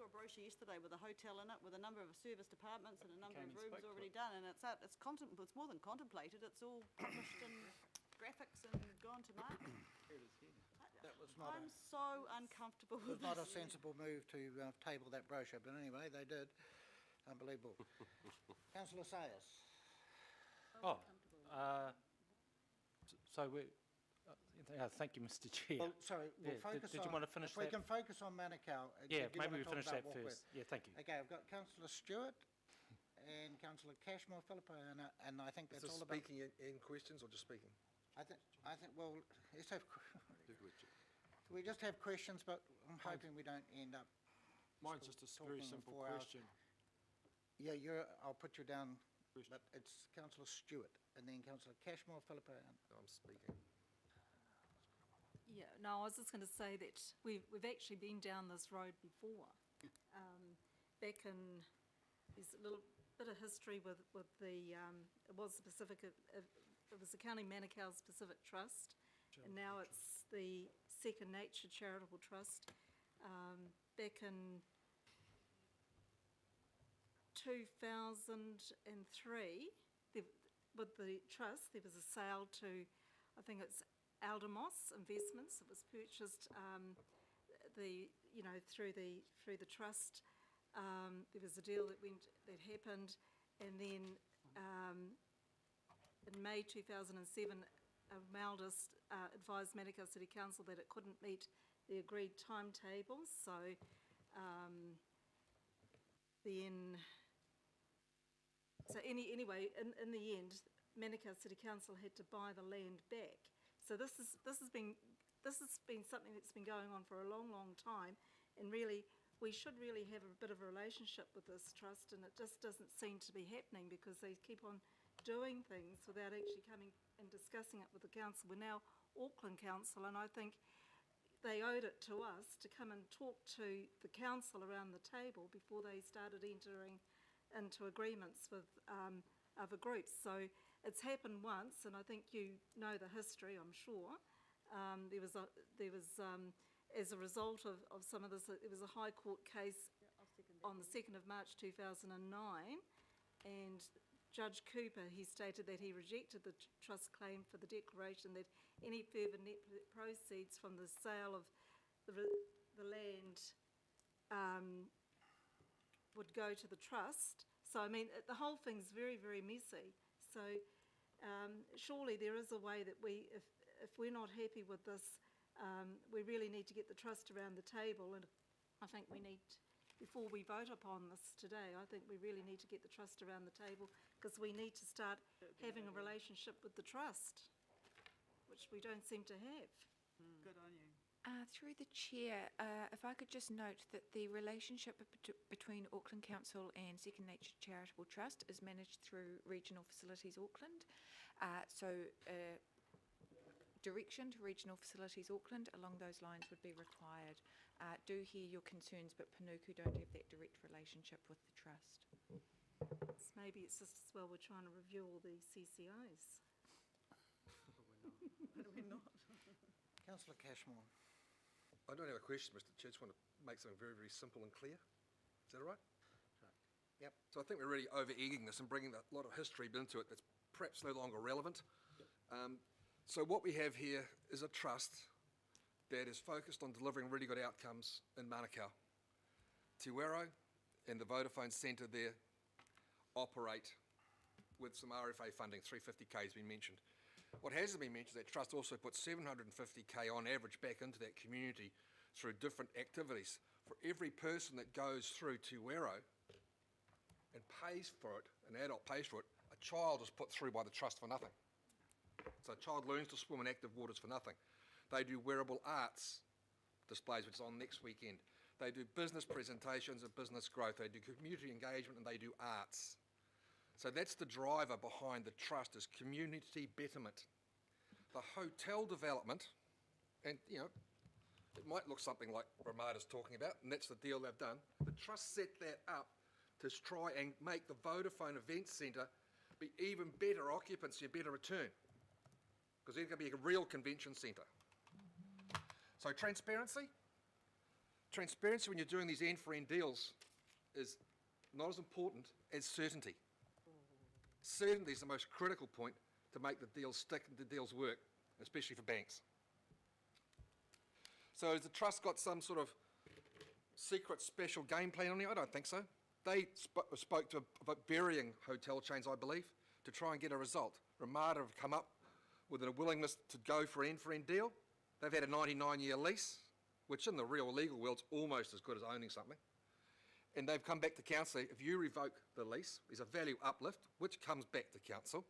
a brochure yesterday with a hotel in it, with a number of service departments and a number of rooms already done, and it's out. It's more than contemplated. It's all published in graphics and gone to market. I'm so uncomfortable with this. It was not a sensible move to table that brochure, but anyway, they did. Unbelievable. Councillor Sayers. So we. Thank you, Mr. Chair. Well, sorry, we'll focus on... Did you want to finish that? We can focus on Manukau. Yeah, maybe we finish that first. Yeah, thank you. Okay, I've got Councillor Stewart and Councillor Cashmore Philippa, and I think that's all about... Speaking in questions or just speaking? I think, well, let's have... We just have questions, but I'm hoping we don't end up... Mine's just a very simple question. Yeah, I'll put you down, but it's Councillor Stewart, and then Councillor Cashmore Philippa. I'm speaking. Yeah, no, I was just going to say that we've actually been down this road before. Back in, there's a little bit of history with the, it was the County Manukau Pacific Trust, and now it's the Second Nature Charitable Trust. Back in 2003, with the trust, there was a sale to, I think it's Aldermoss Investments. It was purchased through the trust. There was a deal that happened, and then in May 2007, Maldus advised Manukau City Council that it couldn't meet the agreed timetables. So anyway, in the end, Manukau City Council had to buy the land back. So this has been something that's been going on for a long, long time, and really we should really have a bit of a relationship with this trust, and it just doesn't seem to be happening because they keep on doing things without actually coming and discussing it with the council. We're now Auckland Council, and I think they owed it to us to come and talk to the council around the table before they started entering into agreements with other groups. So it's happened once, and I think you know the history, I'm sure. There was as a result of some of this, there was a High Court case on the 2nd of March 2009, and Judge Cooper, he stated that he rejected the trust claim for the declaration that any further net proceeds from the sale of the land would go to the trust. So, I mean, the whole thing's very, very messy. So, surely there is a way that if we're not happy with this, we really need to get the trust around the table. And I think we need, before we vote upon this today, I think we really need to get the trust around the table, because we need to start having a relationship with the trust, which we don't seem to have. Good on you. Through the chair, if I could just note that the relationship between Auckland Council and Second Nature Charitable Trust is managed through Regional Facilities Auckland. Direction to Regional Facilities Auckland along those lines would be required. Do hear your concerns, but Panuku don't have that direct relationship with the trust. So maybe it's just as well we're trying to review all the CCIs. We're not. Councillor Cashmore. I don't have a question, Mr. Chair. I just want to make something very, very simple and clear. Is that all right? Right. Yep. So I think we're really over-egging this and bringing a lot of history into it that's perhaps no longer relevant. Yep. So what we have here is a trust that is focused on delivering really good outcomes in Manukau. Te Wero and the Vodafone Centre there operate with some RFA funding. 350k has been mentioned. What hasn't been mentioned is that trust also puts 750k on average back into that community through different activities. For every person that goes through Te Wero and pays for it, an adult pays for it, a child is put through by the trust for nothing. So a child learns to swim in active waters for nothing. They do wearable arts displays, which is on next weekend. They do business presentations and business growth. They do community engagement, and they do arts. So that's the driver behind the trust, is community betterment. The hotel development, and it might look something like Ramada's talking about, and that's the deal they've done. The trust set that up to try and make the Vodafone Event Centre be even better occupancy, a better return, because they're going to be a real convention centre. So transparency, transparency when you're doing these end-for-end deals is not as important as certainty. Certainty is the most critical point to make the deals stick and the deals work, especially for banks. So has the trust got some sort of secret special game plan on here? I don't think so. They spoke to about varying hotel chains, I believe, to try and get a result. Ramada have come up with a willingness to go for an end-for-end deal. They've had a 99-year lease, which in the real legal world's almost as good as owning something. And they've come back to council. If you revoke the lease, there's a value uplift, which comes back to council,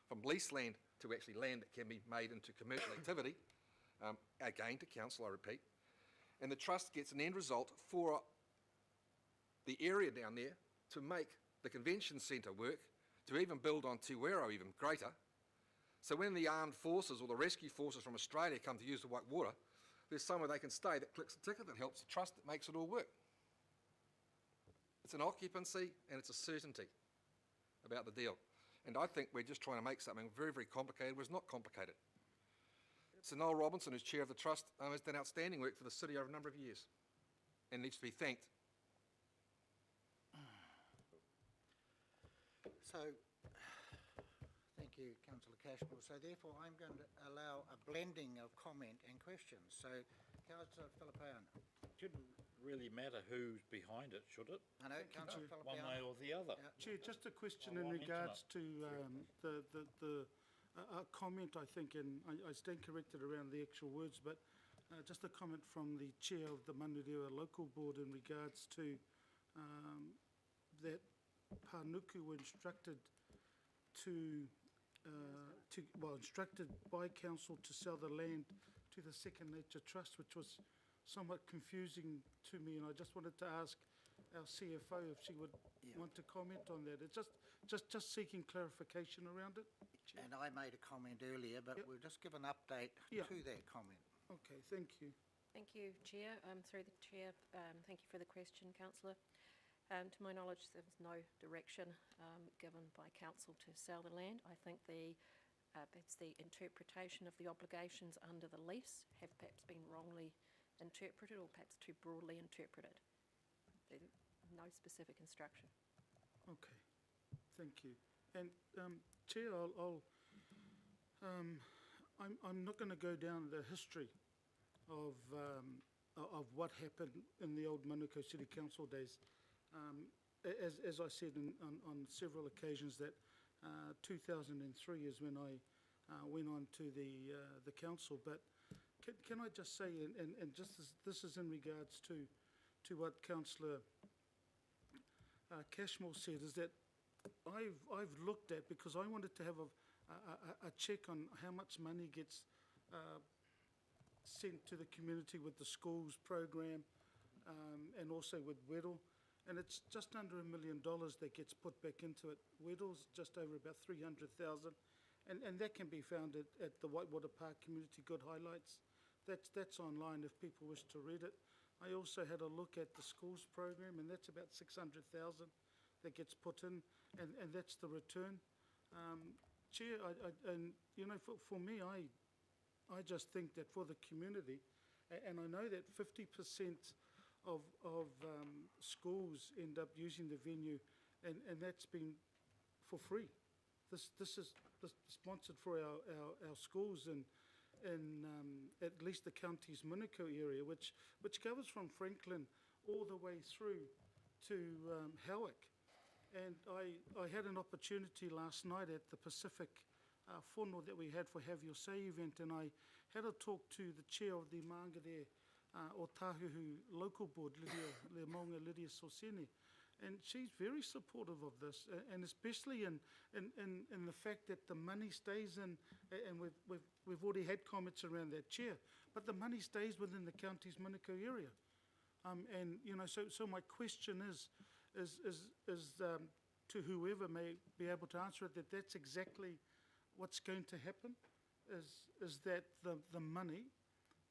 from lease land to actually land that can be made into commercial activity, again to council, I repeat. And the trust gets an end result for the area down there to make the convention centre work, to even build on Te Wero even greater. So when the armed forces or the rescue forces from Australia come to use the white water, there's somewhere they can stay that clicks the ticket, that helps the trust, that makes it all work. It's an occupancy and it's a certainty about the deal. And I think we're just trying to make something very, very complicated where it's not complicated. Sir Noel Robinson, who's chair of the trust, has done outstanding work for the city over a number of years and needs to be thanked. So, thank you, Councillor Cashmore. So therefore, I'm going to allow a blending of comment and questions. So, Councillor Filipiano. Shouldn't really matter who's behind it, should it? I know, Councillor Filipiano. One way or the other. Yeah. Chair, just a question Oh, in I'm regards to the comment, I think, and I stand corrected around the actual words, but just a comment from the chair of the Manurewa Local Board in regards to that Panuku were instructed instructed by council to sell the land to the Second Nature Trust, which was somewhat confusing to me, and I just wanted to ask our CFO if she would want to comment on that. It's just seeking clarification around it. And I made a comment earlier, but we'll just give an update to that comment. Okay, thank you. Thank you, Chair. Through the Chair, thank you for the question, Councillor. To my knowledge, there was no direction given by Council to sell the land. I think perhaps the interpretation of the obligations under the lease have perhaps been wrongly interpreted or perhaps too broadly interpreted. There's no specific instruction. Okay, thank you. And Chair, I'm not going to go down the history of what happened in the old Manukau City Council days. As I said on several occasions, that 2003 is when I went on to the council. But can I just say, and just this is in regards to what Councillor Cashmore said, is that I've looked at, because I wanted to have a check on how much money gets sent to the community with the schools program and also with Weddell. And it's just under $1 million that gets put back into it. Weddell's just over about 300,000, and that can be found at the Whitewater Park Community Good Highlights. That's online if people wish to read it. I also had a look at the schools program, and that's about 600,000 that gets put in, and that's the return. Chair, and you know, for me, I just think that for the community, and I know that 50% of schools end up using the venue, and that's been for free. This is sponsored for our schools in at least the county's Manukau area, which covers from Franklin all the way through to Howick. And I had an opportunity last night at the Pacific whānau that we had for Have Your Say event, and I had a talk to the chair of the Mānga there, o Tāhuhu Local Board, Lydia Sosene, and she's very supportive of this, and especially in the fact that the money stays in, and we've already had comments around that, Chair, but the money stays within the county's Manukau area. And you know, so my question is to whoever may be able to answer it, that's exactly what's going to happen, is that the money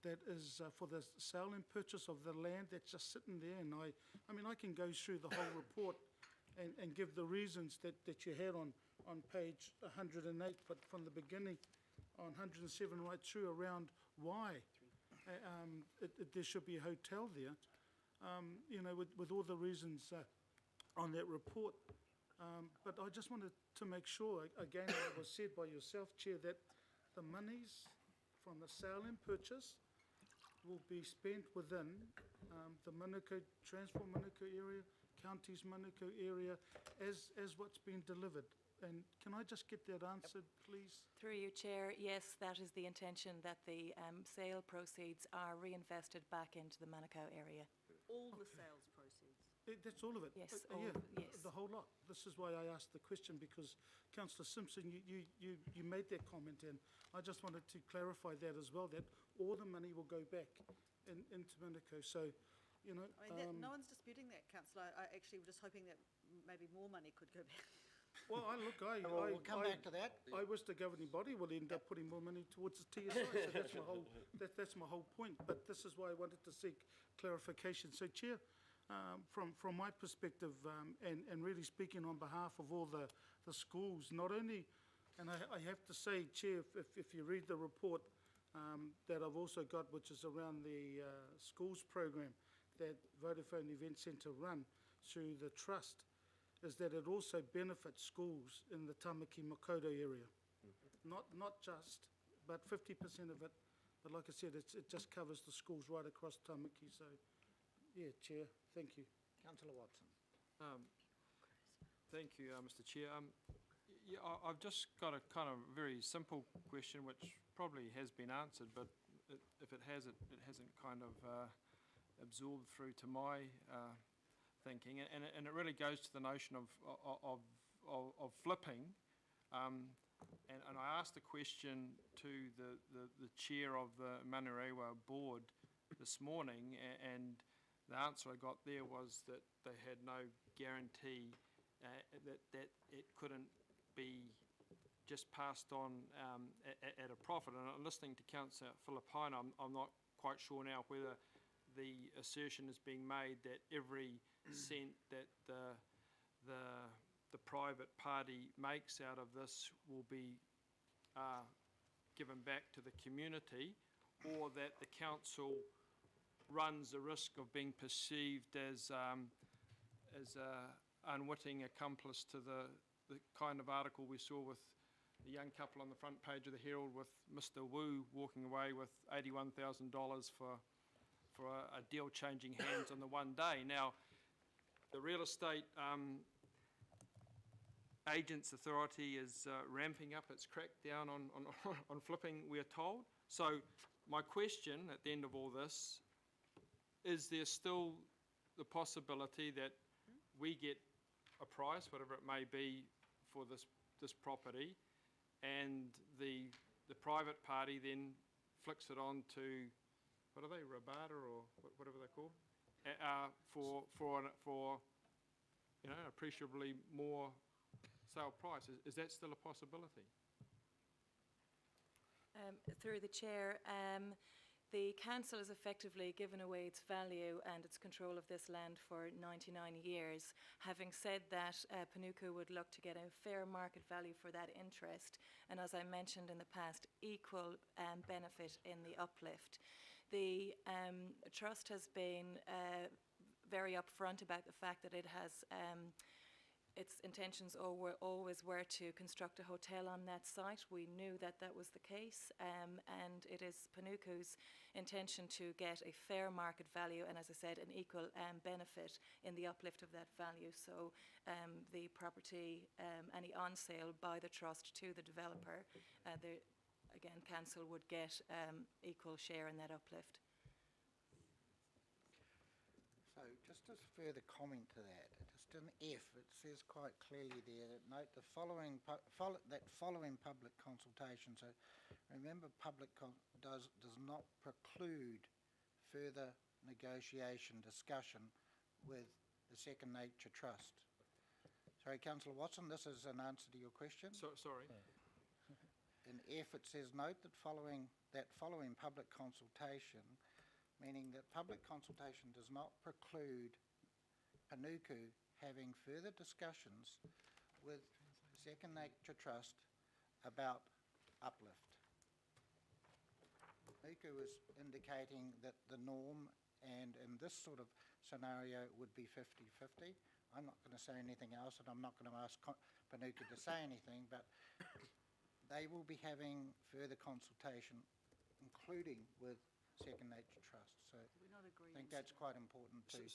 that is for the sale and purchase of the land that's just sitting there, and I mean I can go through the whole report and give the reasons that you had on page 108, but from the beginning on 107 right through around why there should be a hotel there. you know, with all the reasons on that report. But I just wanted to make sure, again, it was said by yourself, Chair, that the monies from the sale and purchase will be spent within the Manukau, Transform Manukau area, County's Manukau area, as what's been delivered. And can I just get that answered, please? Through you, Chair, yes, that is the intention, that the sale proceeds are reinvested back into the Manukau area. All the sales proceeds. That's all of it? Yes, Yeah, yes. the whole lot. This is why I asked the question, because Councillor Simpson, you made that comment, and I just wanted to clarify that as well, that all the money will go back into Manukau. So, you know... I mean, no one's disputing that, Councillor. I actually was just hoping that maybe more money could go back. Well, we'll come back to that. I wish the governing body would end up putting more money towards the TSI, so that's my whole point. But this is why I wanted to seek clarification. So, Chair, from my perspective, and really speaking on behalf of all the schools, not only, and I have to say, Chair, if you read the report that I've also got, which is around the schools program that Vodafone Event Centre run through the trust, is that it also benefits schools in the Tamaki Makaurau area. Not just, but 50% of it. But like I said, it just covers the schools right across Tamaki. So, yeah, Chair, thank you. Councillor Watson. Thank you, Mr. Chair. Yeah, I've just got a kind of very simple question, which probably has been answered, but if it hasn't, it hasn't kind of absorbed through to my thinking, and it really goes to the notion of flipping. And I asked the question to the chair of the Manurewa board this morning, and the answer I got there was that they had no guarantee that it couldn't be just passed on at a profit. And listening to Councillor Filipino, I'm not quite sure now whether the assertion is being made that every cent that the private party makes out of this will be given back to the community, or that the council runs the risk of being perceived as an unwitting accomplice to the kind of article we saw with the young couple on the front page of the Herald, with Mr. Wu walking away with $81,000 for a deal changing hands on the one day. Now, the Real Estate Agents Authority is ramping up its crackdown on flipping, we're told. So my question at the end of all this, is there still the possibility that we get a price, whatever it may be, for this property, and the private party then flicks it on to, what are they, Rabada or whatever they're called, for you know, appreciably more sale price? Is that still a possibility? Through the chair, the council has effectively given away its value and its control of this land for 99 years. Having said that, Panuku would look to get a fair market value for that interest, and as I mentioned in the past, equal benefit in the uplift. The trust has been very upfront about the fact that it has its intentions always were to construct a hotel on that site. We knew that that was the case, and it is Panuku's intention to get a fair market value and, as I said, an equal benefit in the uplift of that value. So the property, any on sale by the trust to the developer, again, council would get equal share in that uplift. So just as further comment to that, just in F, it says quite clearly there that note the following public consultation. So remember, public does not preclude further negotiation, discussion with the Second Nature Trust. Sorry, Councillor Watson, this is an answer to your question. Sorry. In F, it says note that following public consultation, meaning that public consultation does not preclude Panuku having further discussions with Second Nature Trust about uplift. Panuku is indicating that the norm, and in this sort of scenario would be 50-50. I'm not going to say anything else, and I'm not going to ask Panuku to say anything, but they will be having further consultation, including with Second Nature Trust. So We're not I agreeing. think that's quite important too.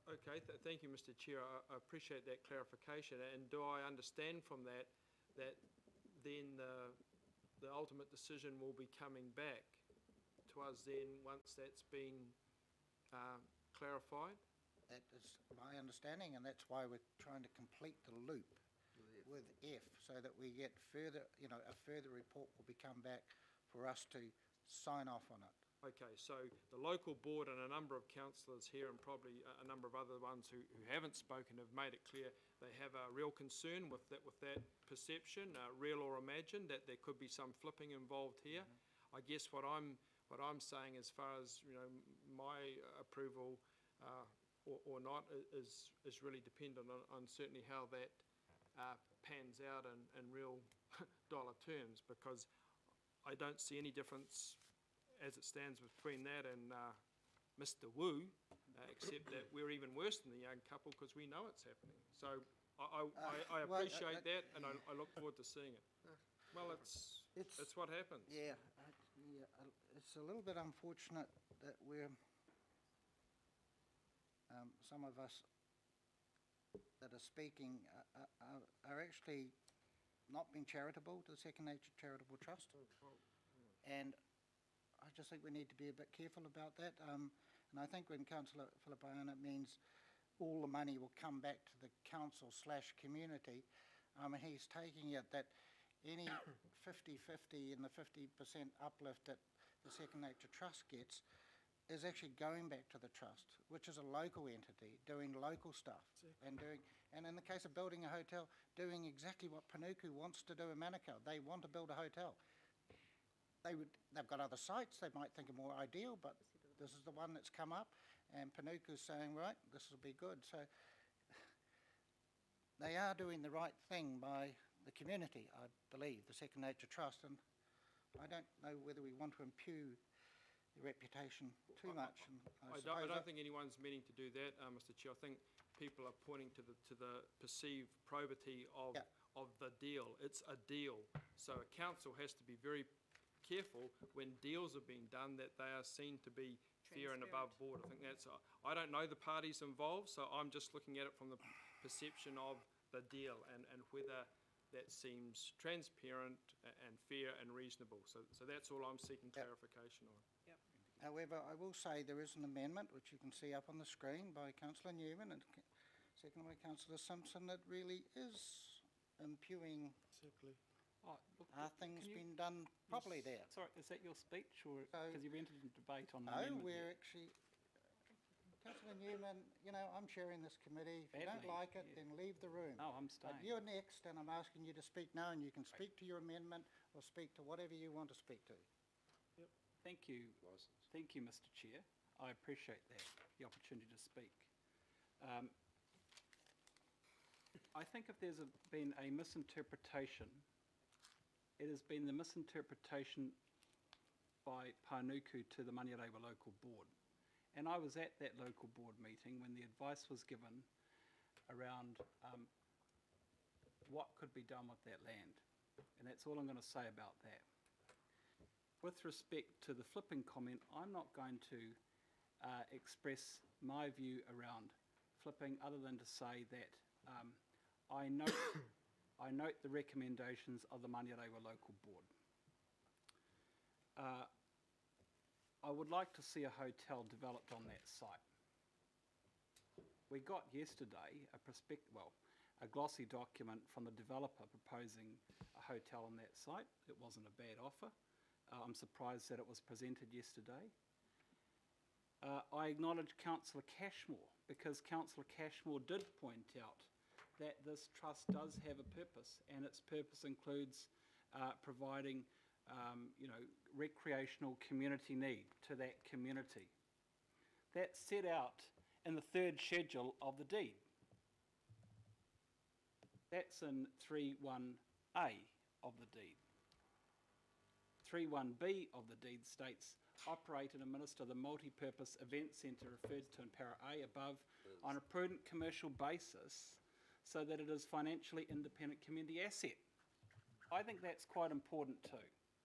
Okay, thank you, Mr. Chair. I appreciate that clarification. And do I understand from that then the ultimate decision will be coming back to us then once that's been clarified? That is my understanding, and that's why we're trying to complete the loop with F, so that we get further, a further report will be come back for us to sign off on it. Okay, so the local board and a number of councillors here and probably a number of other ones who haven't spoken have made it clear they have a real concern with that perception, real or imagined, that there could be some flipping involved here. I guess what I'm saying as far as my approval or not is really dependent on certainly how that pans out in real dollar terms, because I don't see any difference as it stands between that and Mr. Wu, except that we're even worse than the young couple because we know it's happening. So I appreciate that, and I look forward to seeing it. Well, it's what happens. Yeah, it's a little bit unfortunate that we're, some of us that are speaking are actually not being charitable to the Second Nature Charitable Trust. And I just think we need to be a bit careful about that. And I think when Councillor Filipiana means all the money will come back to the council/community, he's taking it that any 50-50 and the 50% uplift that the Second Nature Trust gets is actually going back to the trust, which is a local entity doing local stuff. Exactly. And in the case of building a hotel, doing exactly what Panuku wants to do in Manukau. They want to build a hotel. They've got other sites they might think are more ideal, but this is the one that's come up, and Panuku's saying, right, this will be good. So they are doing the right thing by the community, I believe, the Second Nature Trust, and I don't know whether we want to impugn the reputation too much. And I don't think anyone's meaning to do that, Mr. Chair. I think people are pointing to the perceived probity of the deal. It's a deal, so a council has to be very careful when deals are being done that they are seen to be fair and above board. I think that's, I don't know the parties involved, so I'm just looking at it from the perception of the deal and whether that seems transparent and fair and reasonable. So that's all I'm seeking clarification on. Yep. However, I will say there is an amendment, which you can see up on the screen, by Councillor Newman and seconded by Councillor Simpson, that really is impugned. Exactly. Are things being done properly there? Sorry, is that your speech, or because you've entered into debate on the No, amendment we're yet? actually, Councillor Newman, I'm chairing this committee. If you don't like it, then leave the room. No, I'm staying. But you're next, and I'm asking you to speak now, and you can speak to your amendment or speak to whatever you want to speak to. Yep. Thank you. Thank you, Mr. Chair. I appreciate that, the opportunity to speak. I think if there's been a misinterpretation, it has been the misinterpretation by Panuku to the Maniarewa local board. And I was at that local board meeting when the advice was given around what could be done with that land. And that's all I'm going to say about that. With respect to the flipping comment, I'm not going to express my view around flipping other than to say that I note the recommendations of the Maniarewa local board. I would like to see a hotel developed on that site. We got yesterday a glossy document from the developer proposing a hotel on that site. It wasn't a bad offer. I'm surprised that it was presented yesterday. I acknowledge Councillor Cashmore, because Councillor Cashmore did point out that this trust does have a purpose, and its purpose includes providing recreational community need to that community. That's set out in the 3rd schedule of the deed. That's in 3.1a of the deed. 3.1b of the deed states, operate and administer the multi-purpose event centre referred to in para A above on a prudent commercial basis so that it is financially independent community asset. I think that's quite important too.